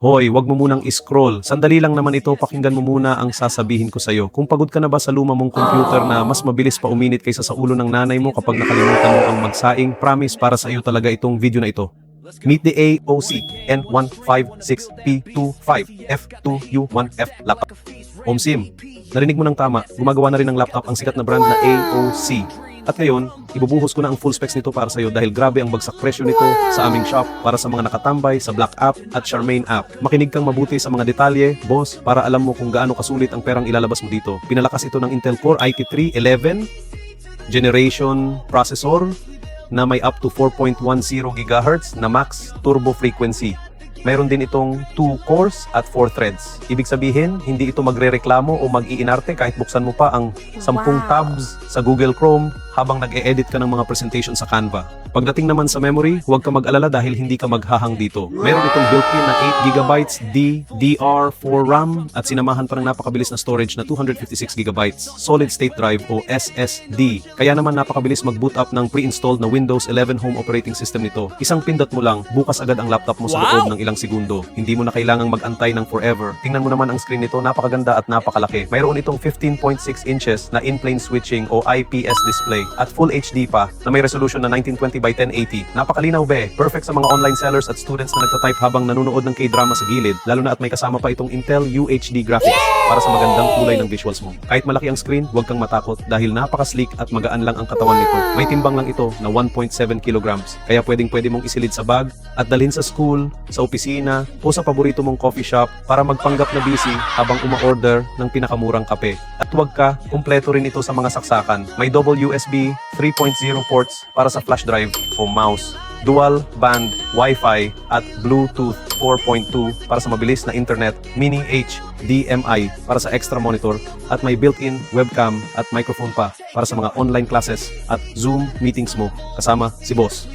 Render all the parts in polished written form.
Hoy, wag mo munang scroll. Sandali lang naman ito, pakinggan mo muna ang sasabihin ko sa'yo. Kung pagod ka na ba sa luma mong computer na mas mabilis pa uminit kaysa sa ulo ng nanay mo kapag nakalimutan mo ang magsaing, promise para sa iyo talaga itong video na ito. Meet the AOC N156P25F2U1F laptop. OMSIM, narinig mo ng tama, gumagawa na rin ng laptop ang sikat na brand na AOC. At ngayon, ibubuhos ko na ang full specs nito para sa iyo dahil grabe ang bagsak presyo nito sa aming shop para sa mga nakatambay sa Black App at Charmaine App. Makinig kang mabuti sa mga detalye, boss, para alam mo kung gaano kasulit ang perang ilalabas mo dito. Pinalakas ito ng Intel Core i3 11 generation processor na may up to 4.10 GHz na max turbo frequency. Mayroon din itong 2 cores at 4 threads. Ibig sabihin, hindi ito magrereklamo o mag-iinarte kahit buksan mo pa ang 10 tabs sa Google Chrome habang nag-e-edit ka ng mga presentation sa Canva. Pagdating naman sa memory, huwag ka mag-alala dahil hindi ka maghahang dito. Meron itong built-in na 8GB DDR4 RAM at sinamahan pa ng napakabilis na storage na 256GB solid state drive o SSD. Kaya naman napakabilis mag-boot up ng pre-installed na Windows 11 home operating system nito. Isang pindot mo lang, bukas agad ang laptop mo sa loob ng ilang segundo. Hindi mo na kailangang mag-antay ng forever. Tingnan mo naman ang screen nito, napakaganda at napakalaki. Mayroon itong 15.6 inches na in-plane switching o IPS display at Full HD pa na may resolution na 1920 by 1080. Napakalinaw be. Perfect sa mga online sellers at students na nagtatype habang nanonood ng K-drama sa gilid, lalo na at may kasama pa itong Intel UHD graphics para sa magandang kulay ng visuals mo. Kahit malaki ang screen, huwag kang matakot dahil napaka-sleek at magaan lang ang katawan nito. May timbang lang ito na 1.7 kilograms. Kaya pwedeng-pwede mong isilid sa bag at dalhin sa school, sa opisina o sa paborito mong coffee shop para magpanggap na busy habang uma-order ng pinakamurang kape. At huwag ka, kumpleto rin ito sa mga saksakan. May double USB 3.0 ports para sa flash drive o mouse, dual band Wi-Fi at Bluetooth 4.2 para sa mabilis na internet, mini HDMI para sa extra monitor at may built-in webcam at microphone pa para sa mga online classes at Zoom meetings mo kasama si boss.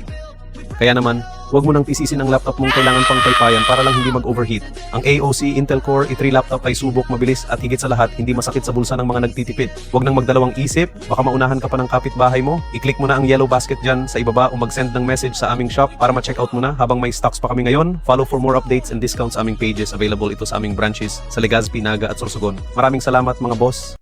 Kaya naman, huwag mo nang tisisin ang laptop mong kailangan pang taypayan para lang hindi mag-overheat. Ang AOC Intel Core i3 laptop ay subok, mabilis at higit sa lahat, hindi masakit sa bulsa ng mga nagtitipid. Huwag nang magdalawang isip, baka maunahan ka pa ng kapitbahay mo. I-click mo na ang yellow basket dyan sa ibaba o mag-send ng message sa aming shop para ma-check out mo na habang may stocks pa kami ngayon. Follow for more updates and discounts sa aming pages. Available ito sa aming branches sa Legazpi, Naga at Sorsogon. Maraming salamat mga boss.